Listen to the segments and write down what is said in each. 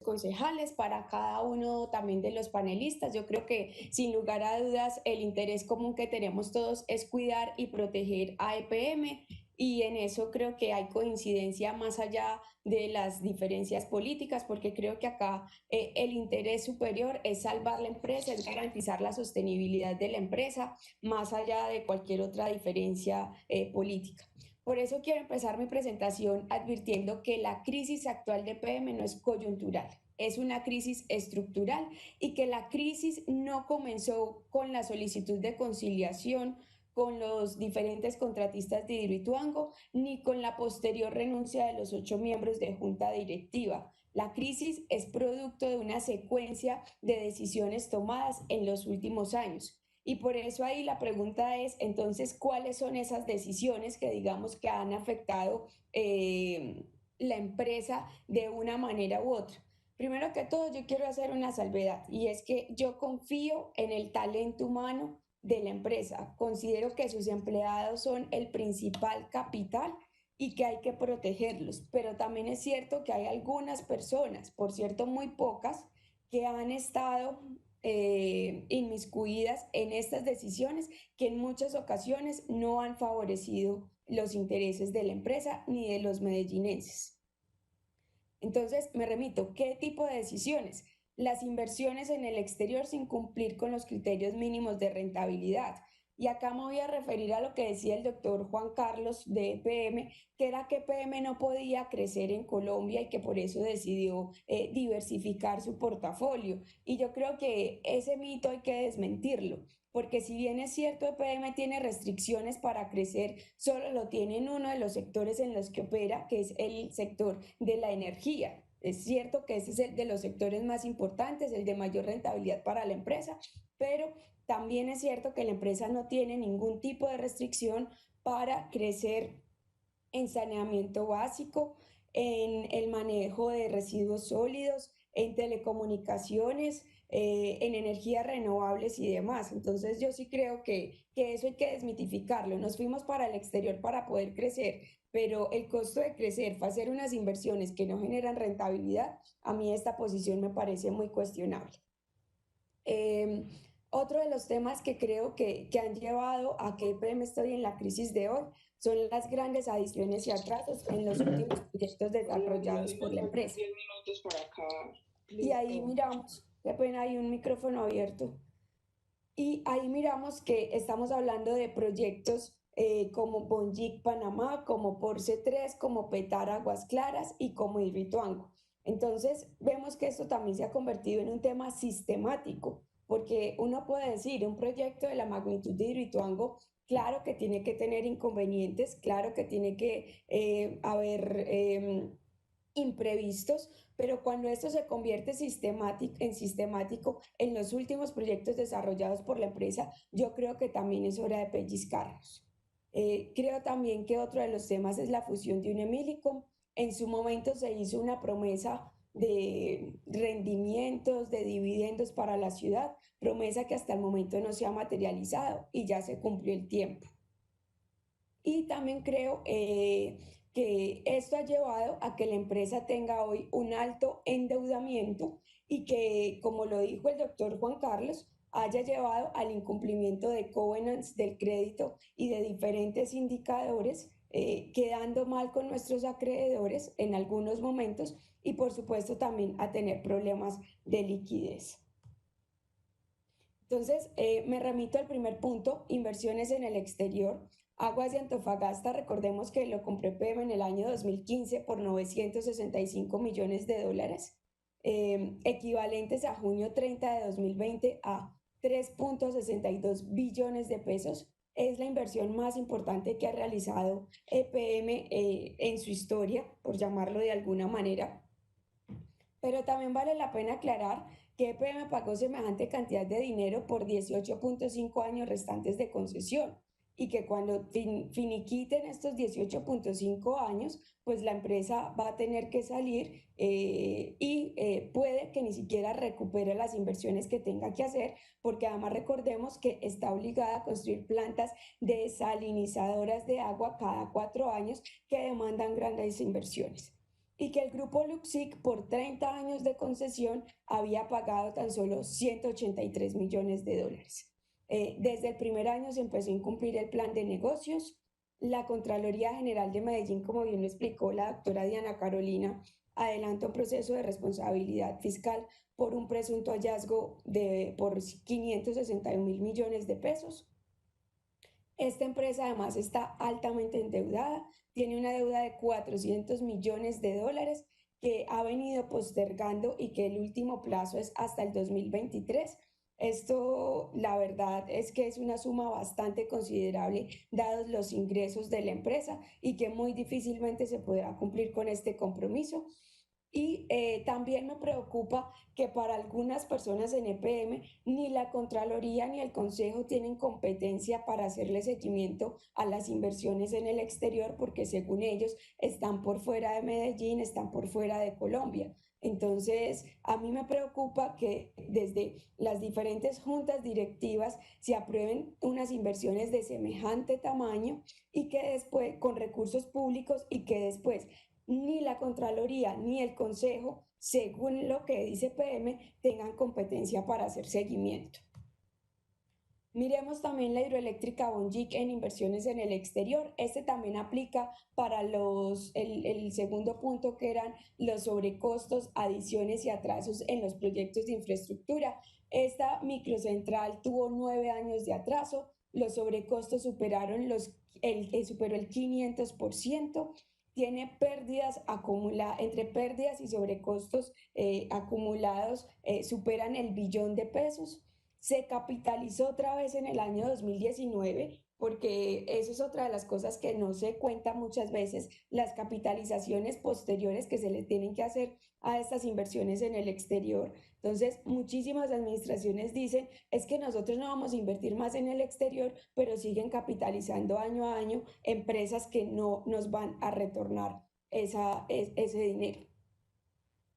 concejales, para cada uno también de los panelistas. Yo creo que sin lugar a dudas el interés común que tenemos todos es cuidar y proteger a EPM y en eso creo que hay coincidencia más allá de las diferencias políticas, porque creo que acá el interés superior es salvar la empresa, es garantizar la sostenibilidad de la empresa, más allá de cualquier otra diferencia política. Por eso quiero empezar mi presentación advirtiendo que la crisis actual de PM no es coyuntural, es una crisis estructural y que la crisis no comenzó con la solicitud de conciliación con los diferentes contratistas de Hidroituango ni con la posterior renuncia de los 8 miembros de junta directiva. La crisis es producto de una secuencia de decisiones tomadas en los últimos años. Y por eso ahí la pregunta es, entonces, ¿cuáles son esas decisiones que digamos que han afectado la empresa de una manera u otra? Primero que todo, yo quiero hacer una salvedad y es que yo confío en el talento humano de la empresa. Considero que sus empleados son el principal capital y que hay que protegerlos. Pero también es cierto que hay algunas personas, por cierto muy pocas, que han estado inmiscuidas en estas decisiones que en muchas ocasiones no han favorecido los intereses de la empresa ni de los medellinenses. Entonces, me remito, ¿qué tipo de decisiones? Las inversiones en el exterior sin cumplir con los criterios mínimos de rentabilidad. Y acá me voy a referir a lo que decía el doctor Juan Carlos de EPM, que era que EPM no podía crecer en Colombia y que por eso decidió diversificar su portafolio. Y yo creo que ese mito hay que desmentirlo, porque si bien es cierto, EPM tiene restricciones para crecer, solo lo tiene en uno de los sectores en los que opera, que es el sector de la energía. Es cierto que ese es el de los sectores más importantes, el de mayor rentabilidad para la empresa, pero también es cierto que la empresa no tiene ningún tipo de restricción para crecer en saneamiento básico, en el manejo de residuos sólidos, en telecomunicaciones, en energías renovables y demás. Entonces yo sí creo que eso hay que desmitificarlo. Nos fuimos para el exterior para poder crecer, pero el costo de crecer fue hacer unas inversiones que no generan rentabilidad. A mí esta posición me parece muy cuestionable. Eh, Otro de los temas que creo que han llevado a que EPM esté hoy en la crisis de hoy son las grandes adiciones y atrasos en los últimos proyectos desarrollados por la empresa. 10 minutos para acabar. Y ahí Listo. miramos, qué pena, hay un micrófono abierto. Y ahí miramos que estamos hablando de proyectos como Bonjic Panamá, como Porce 3, como Petar Aguas Claras y como Hidroituango. Entonces vemos que esto también se ha convertido en un tema sistemático, porque uno puede decir, un proyecto de la magnitud de Hidroituango, claro que tiene que tener inconvenientes, claro que tiene que haber imprevistos, pero cuando esto se convierte en sistemático en los últimos proyectos desarrollados por la empresa, yo creo que también es hora de pellizcarnos. Creo también que otro de los temas es la fusión de Unemilicom. En su momento se hizo una promesa de rendimientos, de dividendos para la ciudad, promesa que hasta el momento no se ha materializado y ya se cumplió el tiempo. Y también creo que esto ha llevado a que la empresa tenga hoy un alto endeudamiento y que, como lo dijo el doctor Juan Carlos, haya llevado al incumplimiento de covenants del crédito y de diferentes indicadores, quedando mal con nuestros acreedores en algunos momentos y, por supuesto, también a tener problemas de liquidez. Entonces, me remito al primer punto, inversiones en el exterior. Aguas de Antofagasta, recordemos que lo compró PM en el año 2015 por 965 millones de dólares, equivalentes a junio 30 de 2020 a 3.62 billones de pesos. Es la inversión más importante que ha realizado EPM en su historia, por llamarlo de alguna manera. Pero también vale la pena aclarar que EPM pagó semejante cantidad de dinero por 18.5 años restantes de concesión y que cuando finiquiten estos 18.5 años, pues la empresa va a tener que salir puede que ni siquiera recupere las inversiones que tenga que hacer, porque además recordemos que está obligada a construir plantas desalinizadoras de agua cada 4 años que demandan grandes inversiones. y que el grupo Luxic por 30 años de concesión había pagado tan solo 183 millones de dólares. Desde el primer año se empezó a incumplir el plan de negocios. La Contraloría General de Medellín, como bien lo explicó la doctora Diana Carolina, adelanta un proceso de responsabilidad fiscal por un presunto hallazgo por 561 mil millones de pesos. Esta empresa además está altamente endeudada, tiene una deuda de 400 millones de dólares que ha venido postergando y que el último plazo es hasta el 2023. Esto, la verdad, es que es una suma bastante considerable dados los ingresos de la empresa y que muy difícilmente se podrá cumplir con este compromiso. Y también me preocupa que para algunas personas en EPM ni la Contraloría ni el Consejo tienen competencia para hacerle seguimiento a las inversiones en el exterior porque según ellos están por fuera de Medellín, están por fuera de Colombia. Entonces, a mí me preocupa que desde las diferentes juntas directivas se aprueben unas inversiones de semejante tamaño y que después, con recursos públicos, y que después ni la Contraloría ni el Consejo, según lo que dice PM, tengan competencia para hacer seguimiento. Miremos también la hidroeléctrica Bonjic en inversiones en el exterior. Este también aplica para el segundo punto, que eran los sobrecostos, adiciones y atrasos en los proyectos de infraestructura. Esta microcentral tuvo 9 años de atraso, los sobrecostos superó el 500%, tiene pérdidas acumuladas, entre pérdidas y sobrecostos acumulados superan el billón de pesos. Se capitalizó otra vez en el año 2019, porque eso es otra de las cosas que no se cuenta muchas veces, las capitalizaciones posteriores que se le tienen que hacer a estas inversiones en el exterior. Entonces, muchísimas administraciones dicen, es que nosotros no vamos a invertir más en el exterior, pero siguen capitalizando año a año empresas que no nos van a retornar ese dinero.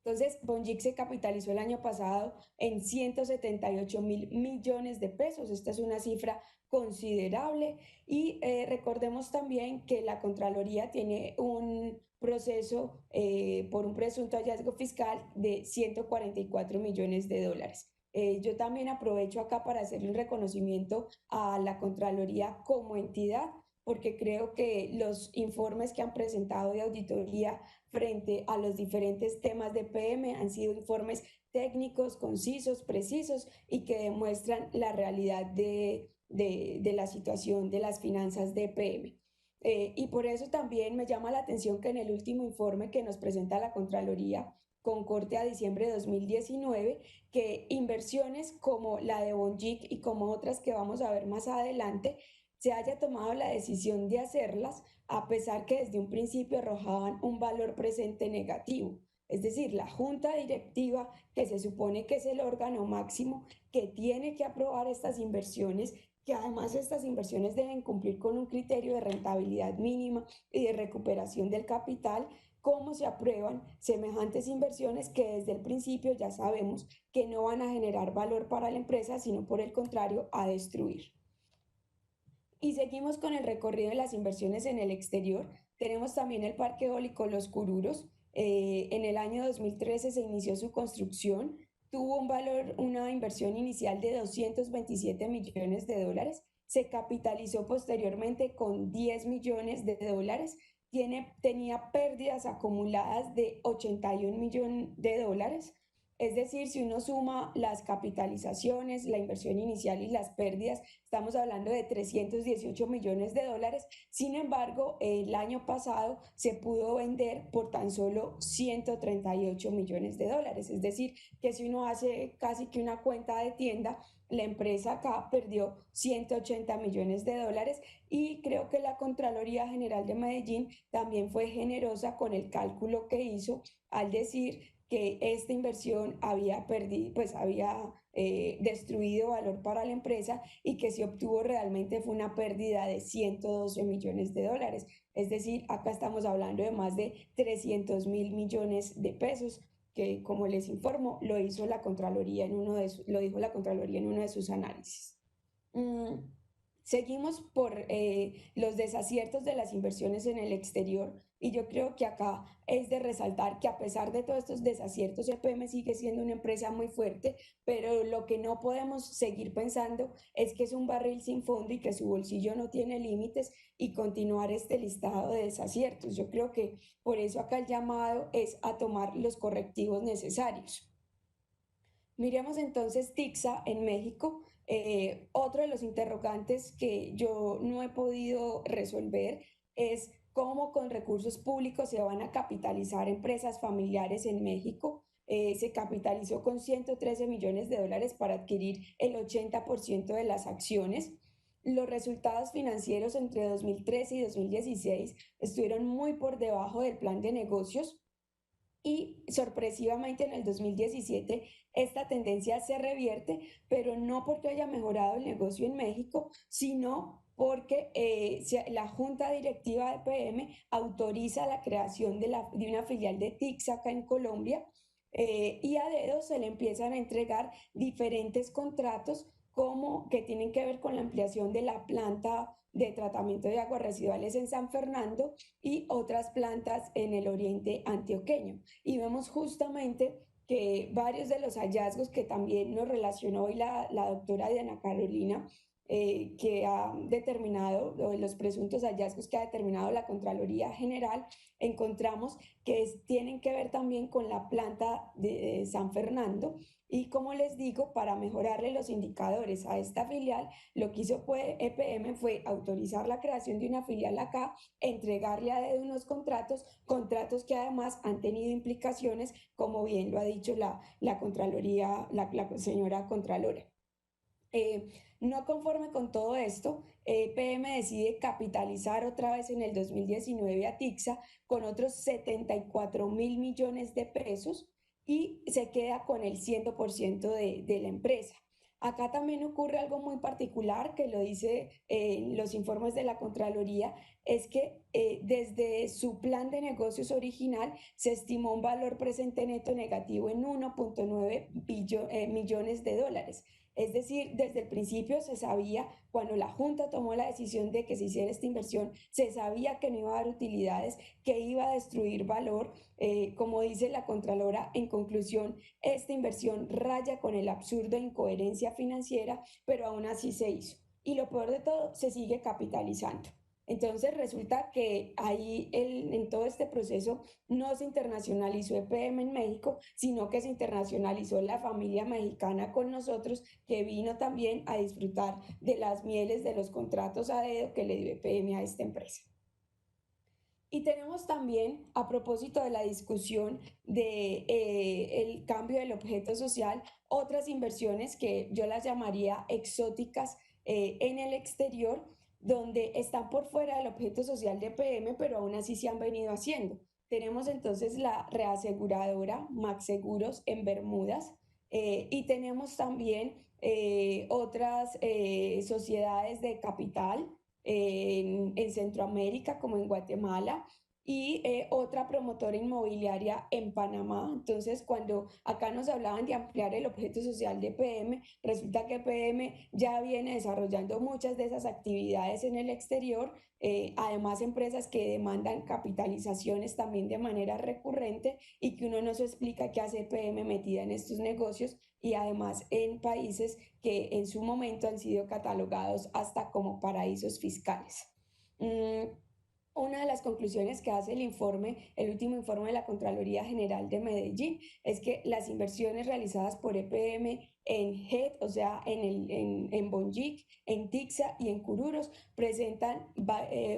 Entonces, Bonjic se capitalizó el año pasado en 178 mil millones de pesos. Esta es una cifra considerable y recordemos también que la Contraloría tiene un proceso por un presunto hallazgo fiscal de 144 millones de dólares. Yo también aprovecho acá para hacerle un reconocimiento a la Contraloría como entidad, porque creo que los informes que han presentado de auditoría frente a los diferentes temas de PM han sido informes técnicos, concisos, precisos y que demuestran la realidad de la situación de las finanzas de PM. Y por eso también me llama la atención que en el último informe que nos presenta la Contraloría, con corte a diciembre de 2019, que inversiones como la de Bonjic y como otras que vamos a ver más adelante, se haya tomado la decisión de hacerlas a pesar que desde un principio arrojaban un valor presente negativo. Es decir, la junta directiva, que se supone que es el órgano máximo que tiene que aprobar estas inversiones, que además estas inversiones deben cumplir con un criterio de rentabilidad mínima y de recuperación del capital, cómo se aprueban semejantes inversiones que desde el principio ya sabemos que no van a generar valor para la empresa, sino por el contrario, a destruir. Y seguimos con el recorrido de las inversiones en el exterior. Tenemos también el Parque Eólico Los Cururos. En el año 2013 se inició su construcción. Tuvo un valor, una inversión inicial de 227 millones de dólares. Se capitalizó posteriormente con 10 millones de dólares. Tenía pérdidas acumuladas de 81 millones de dólares. Es decir, si uno suma las capitalizaciones, la inversión inicial y las pérdidas, estamos hablando de 318 millones de dólares. Sin embargo, el año pasado se pudo vender por tan solo 138 millones de dólares. Es decir, que si uno hace casi que una cuenta de tienda, la empresa acá perdió 180 millones de dólares y creo que la Contraloría General de Medellín también fue generosa con el cálculo que hizo al decir que esta inversión había perdido, pues había destruido valor para la empresa y que se obtuvo realmente fue una pérdida de 112 millones de dólares. Es decir, acá estamos hablando de más de 300 mil millones de pesos que, como les informo, lo hizo la Contraloría lo dijo la Contraloría en uno de sus análisis. Seguimos por los desaciertos de las inversiones en el exterior y yo creo que acá es de resaltar que a pesar de todos estos desaciertos, EPM sigue siendo una empresa muy fuerte, pero lo que no podemos seguir pensando es que es un barril sin fondo y que su bolsillo no tiene límites y continuar este listado de desaciertos. Yo creo que por eso acá el llamado es a tomar los correctivos necesarios. Miremos entonces TICSA en México. Otro de los interrogantes que yo no he podido resolver es cómo con recursos públicos se van a capitalizar empresas familiares en México. Se capitalizó con 113 millones de dólares para adquirir el 80% de las acciones. Los resultados financieros entre 2013 y 2016 estuvieron muy por debajo del plan de negocios y sorpresivamente en el 2017 esta tendencia se revierte, pero no porque haya mejorado el negocio en México, sino porque la Junta Directiva de PM autoriza la creación de una filial de TICS acá en Colombia, y a dedo se le empiezan a entregar diferentes contratos como que tienen que ver con la ampliación de la planta de tratamiento de aguas residuales en San Fernando y otras plantas en el oriente antioqueño. Y vemos justamente que varios de los hallazgos que también nos relacionó hoy la doctora Diana Carolina, que ha determinado, los presuntos hallazgos que ha determinado la Contraloría General, encontramos que tienen que ver también con la planta de San Fernando. Y como les digo, para mejorarle los indicadores a esta filial, lo que hizo EPM fue autorizar la creación de una filial acá, entregarle a dedo unos contratos que además han tenido implicaciones, como bien lo ha dicho la Contraloría, la señora Contralora. No conforme con todo esto, PM decide capitalizar otra vez en el 2019 a TICSA con otros 74.000 millones de pesos y se queda con el 100% de la empresa. Acá también ocurre algo muy particular que lo dice los informes de la Contraloría, es que desde su plan de negocios original se estimó un valor presente neto negativo en 1.9 millones de dólares. Es decir, desde el principio se sabía, cuando la Junta tomó la decisión de que se hiciera esta inversión, se sabía que no iba a dar utilidades, que iba a destruir valor. Como dice la Contralora, en conclusión, esta inversión raya con el absurdo e incoherencia financiera, pero aún así se hizo. Y lo peor de todo, se sigue capitalizando. Entonces resulta que ahí en todo este proceso no se internacionalizó EPM en México, sino que se internacionalizó la familia mexicana con nosotros, que vino también a disfrutar de las mieles de los contratos a dedo que le dio EPM a esta empresa. Y tenemos también, a propósito de la discusión de el cambio del objeto social, otras inversiones que yo las llamaría exóticas en el exterior, donde están por fuera del objeto social de PM, pero aún así se han venido haciendo. Tenemos entonces la reaseguradora Max Seguros en Bermudas, y tenemos también otras sociedades de capital en Centroamérica, como en Guatemala, y otra promotora inmobiliaria en Panamá. Entonces, cuando acá nos hablaban de ampliar el objeto social de PM, resulta que PM ya viene desarrollando muchas de esas actividades en el exterior, además empresas que demandan capitalizaciones también de manera recurrente y que uno no se explica qué hace PM metida en estos negocios y además en países que en su momento han sido catalogados hasta como paraísos fiscales. Una de las conclusiones que hace el informe, el último informe de la Contraloría General de Medellín, es que las inversiones realizadas por EPM en HED, o sea, en Bonjic, en TICSA y en Cururos, presentan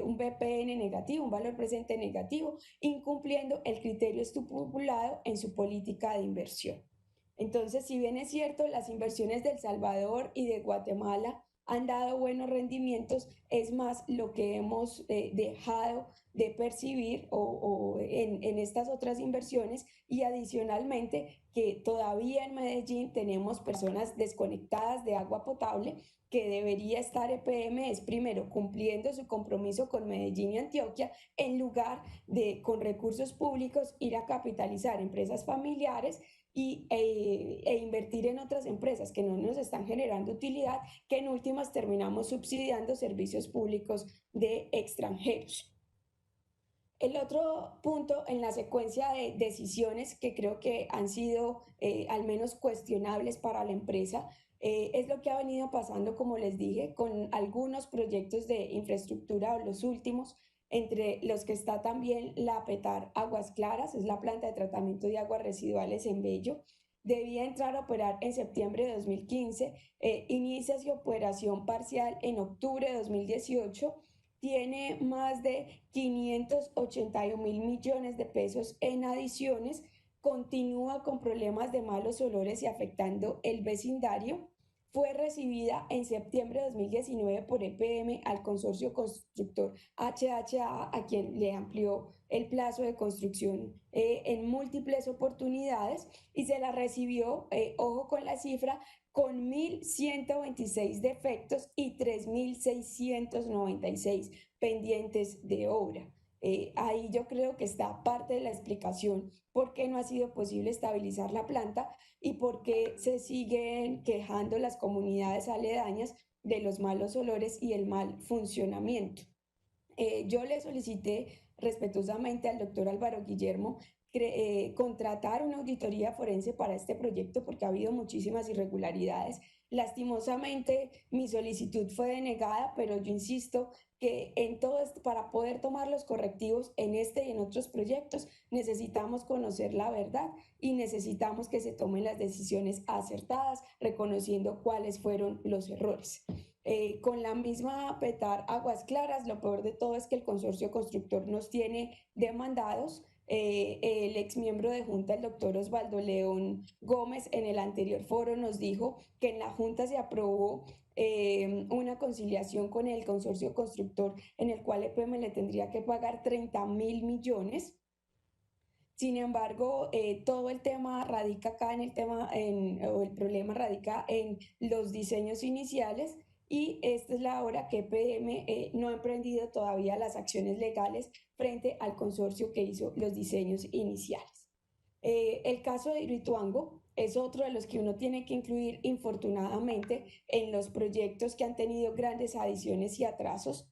un BPN negativo, un valor presente negativo, incumpliendo el criterio estipulado en su política de inversión. Entonces, si bien es cierto, las inversiones de El Salvador y de Guatemala han dado buenos rendimientos, es más lo que hemos dejado de percibir en estas otras inversiones, y adicionalmente que todavía en Medellín tenemos personas desconectadas de agua potable, que debería estar EPM es primero cumpliendo su compromiso con Medellín y Antioquia, en lugar de con recursos públicos ir a capitalizar empresas familiares e invertir en otras empresas que no nos están generando utilidad, que en últimas terminamos subsidiando servicios públicos de extranjeros. El otro punto en la secuencia de decisiones que creo que han sido al menos cuestionables para la empresa es lo que ha venido pasando, como les dije, con algunos proyectos de infraestructura o los últimos, entre los que está también la PETAR Aguas Claras, es la planta de tratamiento de aguas residuales en Bello. Debía entrar a operar en septiembre de 2015, inicia su operación parcial en octubre de 2018, tiene más de 581 mil millones de pesos en adiciones, continúa con problemas de malos olores y afectando el vecindario. Fue recibida en septiembre de 2019 por EPM al consorcio constructor HHA, a quien le amplió el plazo de construcción en múltiples oportunidades, y se la recibió, ojo con la cifra, con 1.126 defectos y 3.696 pendientes de obra. Ahí yo creo que está parte de la explicación por qué no ha sido posible estabilizar la planta y por qué se siguen quejando las comunidades aledañas de los malos olores y el mal funcionamiento. Yo le solicité respetuosamente al doctor Álvaro Guillermo contratar una auditoría forense para este proyecto porque ha habido muchísimas irregularidades. Lastimosamente, mi solicitud fue denegada, pero yo insisto que en todo esto, para poder tomar los correctivos en este y en otros proyectos, necesitamos conocer la verdad y necesitamos que se tomen las decisiones acertadas, reconociendo cuáles fueron los errores. Con la misma PETAR Aguas Claras, lo peor de todo es que el consorcio constructor nos tiene demandados. El ex miembro de Junta, el doctor Osvaldo León Gómez, en el anterior foro nos dijo que en la Junta se aprobó una conciliación con el consorcio constructor en el cual EPM le tendría que pagar 30.000 millones. Sin embargo, todo el tema radica acá en el tema, o el problema radica en los diseños iniciales, y esta es la hora que EPM no ha emprendido todavía las acciones legales frente al consorcio que hizo los diseños iniciales. El caso de Hidroituango es otro de los que uno tiene que incluir, infortunadamente, en los proyectos que han tenido grandes adiciones y atrasos.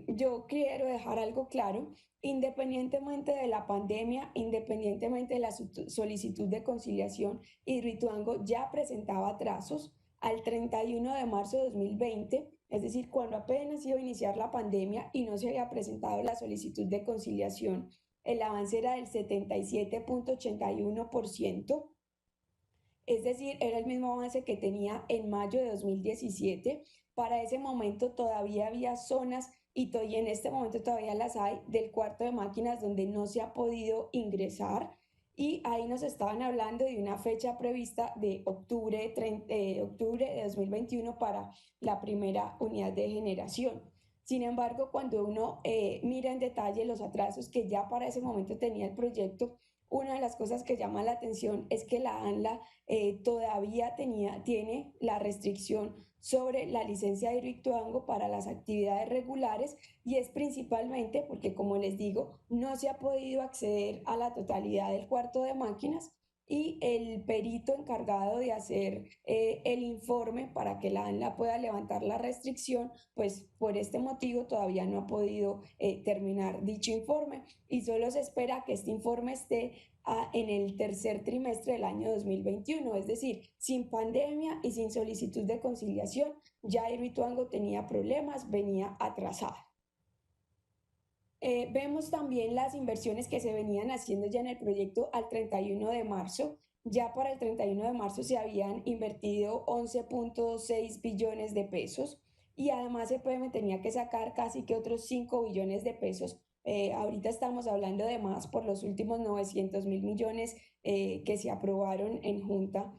Yo quiero dejar algo claro: independientemente de la pandemia, independientemente de la solicitud de conciliación, Hidroituango ya presentaba atrasos. Al 31 de marzo de 2020, es decir, cuando apenas iba a iniciar la pandemia y no se había presentado la solicitud de conciliación, el avance era del 77.81%, es decir, era el mismo avance que tenía en mayo de 2017. Para ese momento todavía había zonas, y en este momento todavía las hay, del cuarto de máquinas donde no se ha podido ingresar, y ahí nos estaban hablando de una fecha prevista de octubre de 2021 para la primera unidad de generación. Sin embargo, cuando uno mira en detalle los atrasos que ya para ese momento tenía el proyecto, una de las cosas que llama la atención es que la ANLA todavía tiene la restricción sobre la licencia de Hidroituango para las actividades regulares, y es principalmente porque, como les digo, no se ha podido acceder a la totalidad del cuarto de máquinas, y el perito encargado de hacer el informe para que la ANLA pueda levantar la restricción, pues por este motivo todavía no ha podido terminar dicho informe, y solo se espera que este informe esté en el tercer trimestre del año 2021, es decir, sin pandemia y sin solicitud de conciliación. Ya Hidroituango tenía problemas, venía atrasada. Vemos también las inversiones que se venían haciendo ya en el proyecto al 31 de marzo. Ya para el 31 de marzo se habían invertido 11.6 billones de pesos, y además EPM tenía que sacar casi que otros 5 billones de pesos. Ahorita estamos hablando de más por los últimos 900.000 millones que se aprobaron en Junta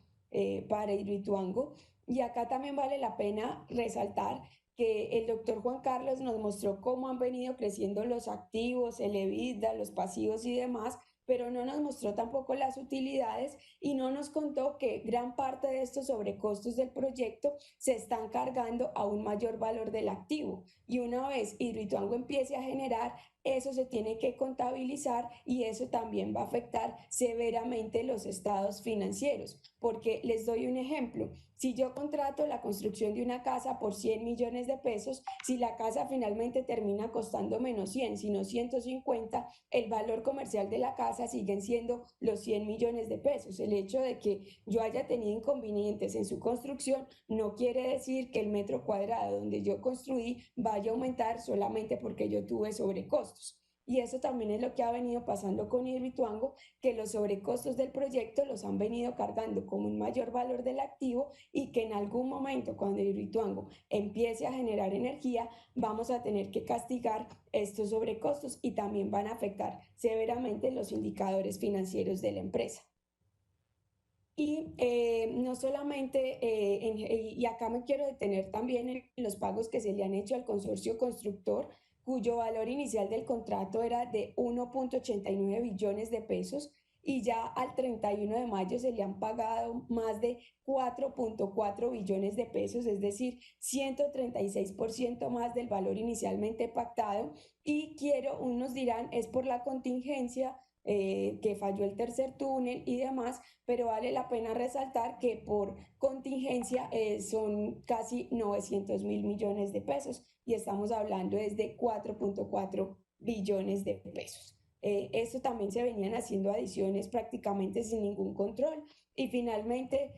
para Hidroituango. Y acá también vale la pena resaltar que el doctor Juan Carlos nos mostró cómo han venido creciendo los activos, el EBITDA, los pasivos y demás, pero no nos mostró tampoco las utilidades, y no nos contó que gran parte de estos sobrecostos del proyecto se están cargando a un mayor valor del activo. Y una vez Hidroituango empiece a generar, eso se tiene que contabilizar y eso también va a afectar severamente los estados financieros. Porque les doy un ejemplo. Si yo contrato la construcción de una casa por 100 millones de pesos, si la casa finalmente termina costando menos 100, sino 150, el valor comercial de la casa siguen siendo los 100 millones de pesos. El hecho de que yo haya tenido inconvenientes en su construcción no quiere decir que el metro cuadrado donde yo construí vaya a aumentar solamente porque yo tuve sobrecostos. Y eso también es lo que ha venido pasando con Hidroituango, que los sobrecostos del proyecto los han venido cargando como un mayor valor del activo y que en algún momento, cuando Hidroituango empiece a generar energía, vamos a tener que castigar estos sobrecostos y también van a afectar severamente los indicadores financieros de la empresa. Y no solamente, y acá me quiero detener también en los pagos que se le han hecho al consorcio constructor, cuyo valor inicial del contrato era de 1.89 billones de pesos y ya al 31 de mayo se le han pagado más de 4.4 billones de pesos, es decir, 136% más del valor inicialmente pactado. Y quiero, unos dirán, es por la contingencia, que falló el tercer túnel y demás, pero vale la pena resaltar que por contingencia son casi 900.000 millones de pesos y estamos hablando desde 4.4 billones de pesos. Esto también se venían haciendo adiciones prácticamente sin ningún control y finalmente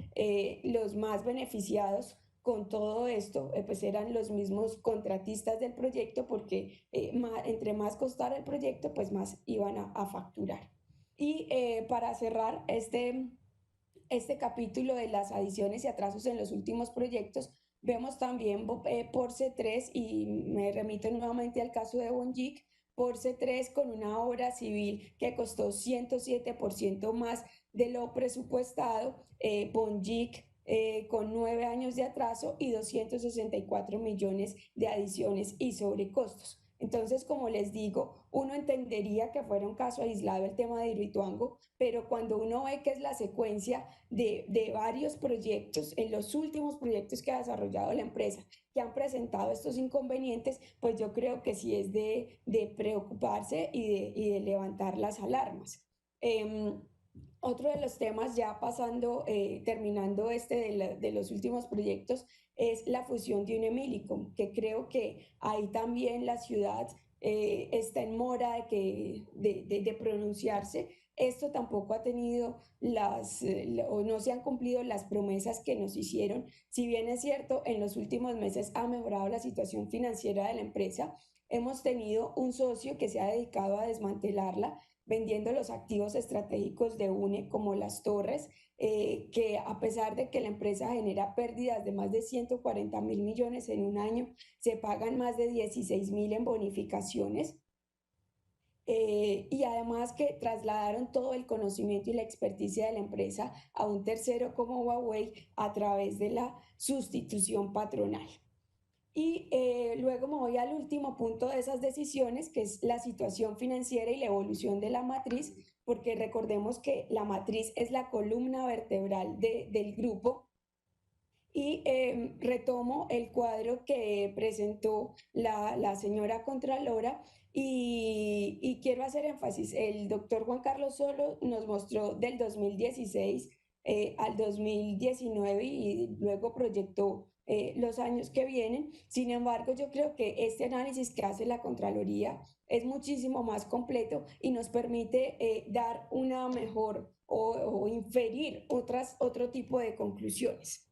los más beneficiados con todo esto, pues eran los mismos contratistas del proyecto porque entre más costara el proyecto, pues más iban a facturar. Y para cerrar este capítulo de las adiciones y atrasos en los últimos proyectos, vemos también Porce 3 y me remito nuevamente al caso de Bonjic, Porce 3 con una obra civil que costó 107% más de lo presupuestado, Bonjic con 9 años de atraso y 264 millones de adiciones y sobrecostos. Entonces, como les digo, uno entendería que fuera un caso aislado el tema de Hidroituango, pero cuando uno ve que es la secuencia de varios proyectos, en los últimos proyectos que ha desarrollado la empresa, que han presentado estos inconvenientes, pues yo creo que sí es de preocuparse y de levantar las alarmas. Otro de los temas, ya pasando, terminando de los últimos proyectos, es la fusión de Unemillicom, que creo que ahí también la ciudad está en mora de pronunciarse. Esto tampoco ha tenido o no se han cumplido las promesas que nos hicieron. Si bien es cierto, en los últimos meses ha mejorado la situación financiera de la empresa, hemos tenido un socio que se ha dedicado a desmantelarla, vendiendo los activos estratégicos de UNE como las torres, que a pesar de que la empresa genera pérdidas de más de 140.000 millones en un año, se pagan más de 16.000 en bonificaciones. Y además que trasladaron todo el conocimiento y la experticia de la empresa a un tercero como Huawei a través de la sustitución patronal. Y luego me voy al último punto de esas decisiones, que es la situación financiera y la evolución de la matriz, porque recordemos que la matriz es la columna vertebral del grupo. Y retomo el cuadro que presentó la señora Contralora y quiero hacer énfasis. El doctor Juan Carlos Solo nos mostró del 2016 al 2019 y luego proyectó los años que vienen. Sin embargo, yo creo que este análisis que hace la Contraloría es muchísimo más completo y nos permite dar una mejor o inferir otro tipo de conclusiones.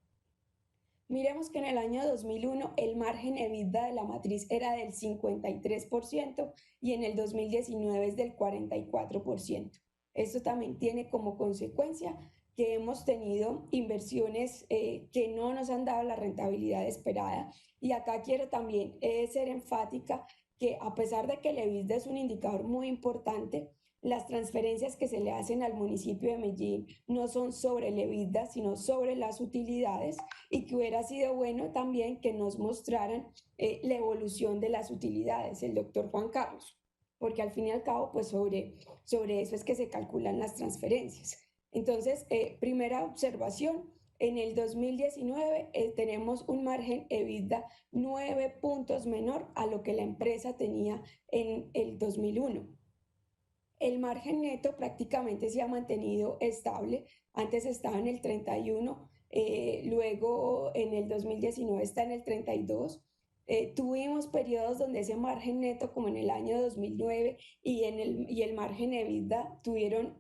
Miremos que en el año 2001 el margen EBITDA de la matriz era del 53% y en el 2019 es del 44%. Esto también tiene como consecuencia que hemos tenido inversiones que no nos han dado la rentabilidad esperada. Y acá quiero también ser enfática que a pesar de que el EBITDA es un indicador muy importante, las transferencias que se le hacen al municipio de Medellín no son sobre el EBITDA, sino sobre las utilidades, y que hubiera sido bueno también que nos mostraran la evolución de las utilidades, el doctor Juan Carlos, porque al fin y al cabo, pues sobre eso es que se calculan las transferencias. Entonces, primera observación, En el 2019 tenemos un margen EBITDA 9 puntos menor a lo que la empresa tenía en el 2001. El margen neto prácticamente se ha mantenido estable. Antes estaba en el 31, luego en el 2019 está en el 32. Tuvimos periodos donde ese margen neto, como en el año 2009, y el margen EBITDA tuvieron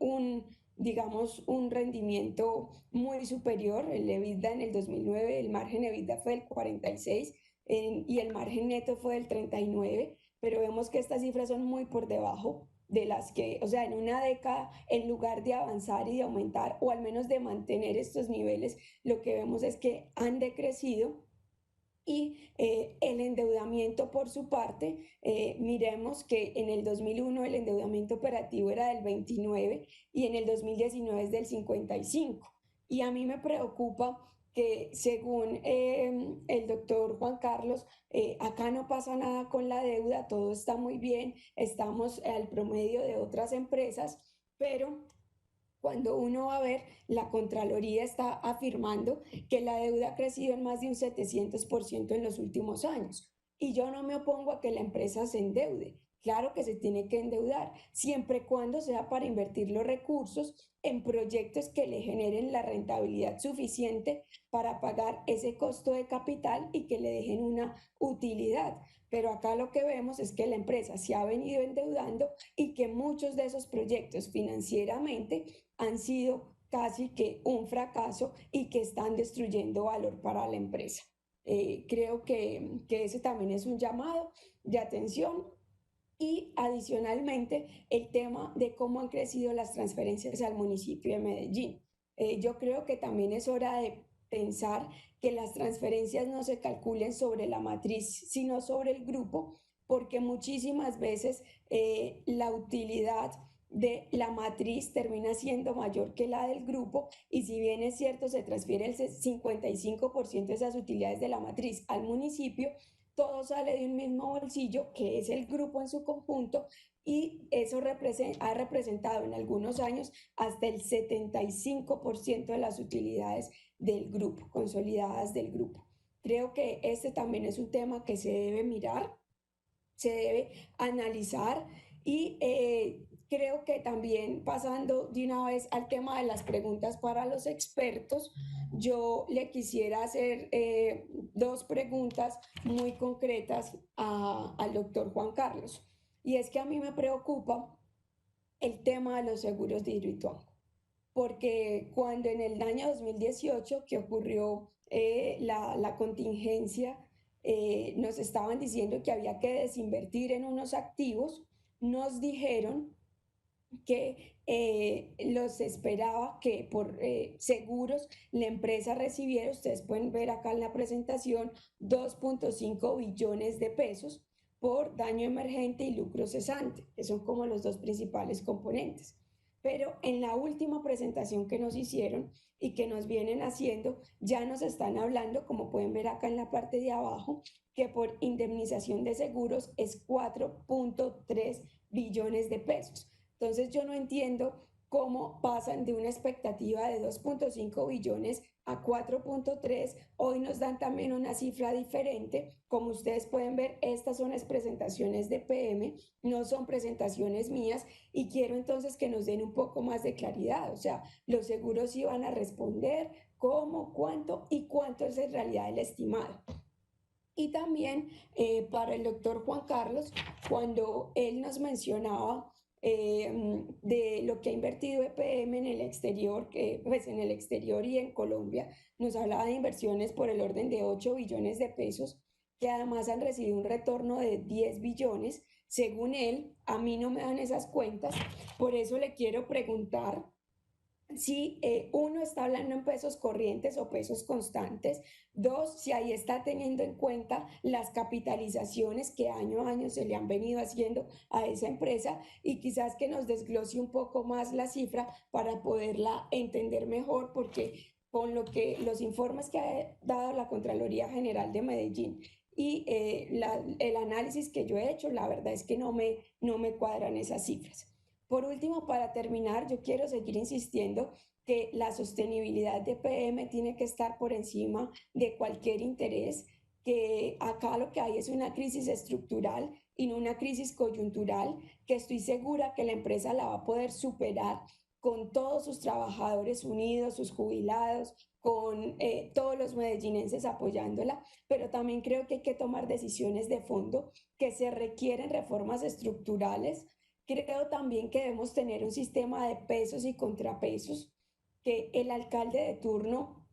digamos, un rendimiento muy superior. El EBITDA en el 2009, el margen EBITDA fue del 46 y el margen neto fue del 39, pero vemos que estas cifras son muy por debajo de las que, o sea, en una década, en lugar de avanzar y de aumentar, o al menos de mantener estos niveles, lo que vemos es que han decrecido. Y el endeudamiento por su parte, miremos que en el 2001 el endeudamiento operativo era del 29 y en el 2019 es del 55. Y a mí me preocupa que según el doctor Juan Carlos, acá no pasa nada con la deuda, todo está muy bien, estamos al promedio de otras empresas, pero cuando uno va a ver, la Contraloría está afirmando que la deuda ha crecido en más de un 700% en los últimos años. Y yo no me opongo a que la empresa se endeude. Claro que se tiene que endeudar, siempre y cuando sea para invertir los recursos en proyectos que le generen la rentabilidad suficiente para pagar ese costo de capital y que le dejen una utilidad. Pero acá lo que vemos es que la empresa se ha venido endeudando y que muchos de esos proyectos financieramente han sido casi que un fracaso y que están destruyendo valor para la empresa. Creo que ese también es un llamado de atención. Y adicionalmente, el tema de cómo han crecido las transferencias al municipio de Medellín. Yo creo que también es hora de pensar que las transferencias no se calculen sobre la matriz, sino sobre el grupo, porque muchísimas veces la utilidad de la matriz termina siendo mayor que la del grupo, y si bien es cierto, se transfiere el 55% de esas utilidades de la matriz al municipio, todo sale de un mismo bolsillo, que es el grupo en su conjunto, y eso ha representado en algunos años hasta el 75% de las utilidades del grupo, consolidadas del grupo. Creo que este también es un tema que se debe mirar, se debe analizar y creo que también, pasando de una vez al tema de las preguntas para los expertos, yo le quisiera hacer dos preguntas muy concretas al doctor Juan Carlos. Y es que a mí me preocupa el tema de los seguros de Hidroituango, porque cuando en el año 2018 que ocurrió la contingencia, nos estaban diciendo que había que desinvertir en unos activos, nos dijeron que los esperaba que por seguros la empresa recibiera, ustedes pueden ver acá en la presentación, 2.5 billones de pesos por daño emergente y lucro cesante, que son como los dos principales componentes. Pero en la última presentación que nos hicieron y que nos vienen haciendo, ya nos están hablando, como pueden ver acá en la parte de abajo, que por indemnización de seguros es 4.3 billones de pesos. Entonces yo no entiendo cómo pasan de una expectativa de 2.5 billones a 4.3. Hoy nos dan también una cifra diferente. Como ustedes pueden ver, estas son las presentaciones de PM, no son presentaciones mías, y quiero entonces que nos den un poco más de claridad. O sea, los seguros iban a responder cómo, cuánto y cuánto es en realidad el estimado. Y también para el doctor Juan Carlos, cuando él nos mencionaba de lo que ha invertido EPM en el exterior, pues en el exterior y en Colombia, nos hablaba de inversiones por el orden de 8 billones de pesos, que además han recibido un retorno de 10 billones. Según él, a mí no me dan esas cuentas, por eso le quiero preguntar si uno está hablando en pesos corrientes o pesos constantes. Dos, si ahí está teniendo en cuenta las capitalizaciones que año a año se le han venido haciendo a esa empresa, y quizás que nos desglose un poco más la cifra para poderla entender mejor, porque con los informes que ha dado la Contraloría General de Medellín y el análisis que yo he hecho, la verdad es que no me cuadran esas cifras. Por último, para terminar, yo quiero seguir insistiendo que la sostenibilidad de PM tiene que estar por encima de cualquier interés, que acá lo que hay es una crisis estructural y no una crisis coyuntural, que estoy segura que la empresa la va a poder superar con todos sus trabajadores unidos, sus jubilados, con todos los medellinenses apoyándola, pero también creo que hay que tomar decisiones de fondo, que se requieren reformas estructurales. Creo también que debemos tener un sistema de pesos y contrapesos, que el alcalde de turno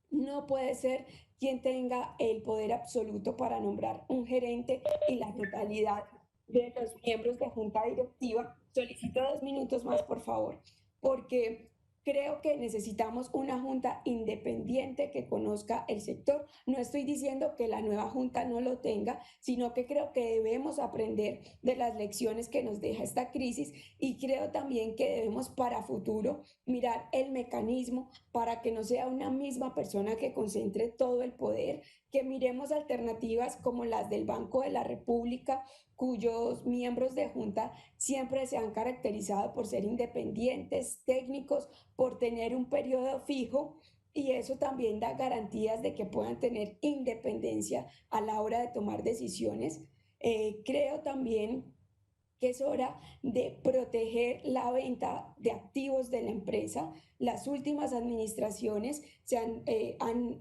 no puede ser quien tenga el poder absoluto para nombrar un gerente y la totalidad de los miembros de junta directiva. Solicito 2 minutos más, por favor, porque creo que necesitamos una junta independiente que conozca el sector. No estoy diciendo que la nueva junta no lo tenga, sino que creo que debemos aprender de las lecciones que nos deja esta crisis, y creo también que debemos para futuro mirar el mecanismo para que no sea una misma persona que concentre todo el poder, que miremos alternativas como las del Banco de la República, cuyos miembros de junta siempre se han caracterizado por ser independientes, técnicos, por tener un periodo fijo, y eso también da garantías de que puedan tener independencia a la hora de tomar decisiones. Creo también que es hora de proteger la venta de activos de la empresa. Las últimas administraciones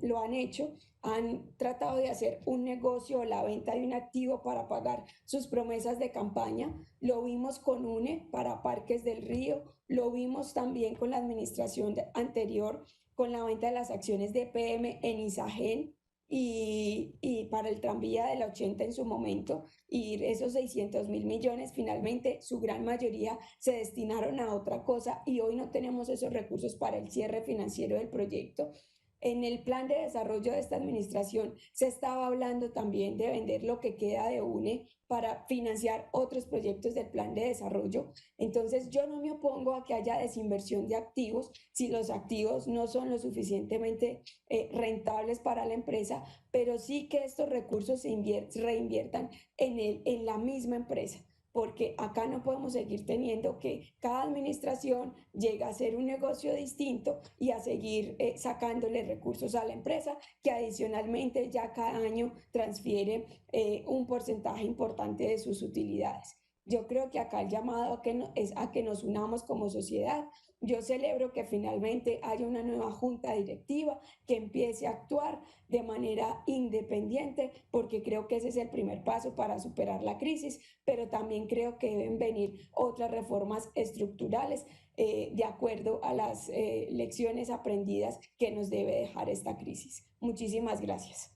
lo han hecho, han tratado de hacer un negocio, la venta de un activo para pagar sus promesas de campaña. Lo vimos con UNE para Parques del Río, lo vimos también con la administración anterior con la venta de las acciones de PM en Isagen y para el tranvía de la 80 en su momento, y esos 600.000 millones finalmente, su gran mayoría se destinaron a otra cosa y hoy no tenemos esos recursos para el cierre financiero del proyecto. En el plan de desarrollo de esta administración se estaba hablando también de vender lo que queda de UNE para financiar otros proyectos del plan de desarrollo. Entonces yo no me opongo a que haya desinversión de activos si los activos no son lo suficientemente rentables para la empresa, pero sí que estos recursos se reinviertan en la misma empresa, porque acá no podemos seguir teniendo que cada administración llega a hacer un negocio distinto y a seguir sacándole recursos a la empresa, que adicionalmente ya cada año transfiere un porcentaje importante de sus utilidades. Yo creo que acá el llamado es a que nos unamos como sociedad. Yo celebro que finalmente haya una nueva junta directiva que empiece a actuar de manera independiente, porque creo que ese es el primer paso para superar la crisis, pero también creo que deben venir otras reformas estructurales de acuerdo a las lecciones aprendidas que nos debe dejar esta crisis. Muchísimas gracias.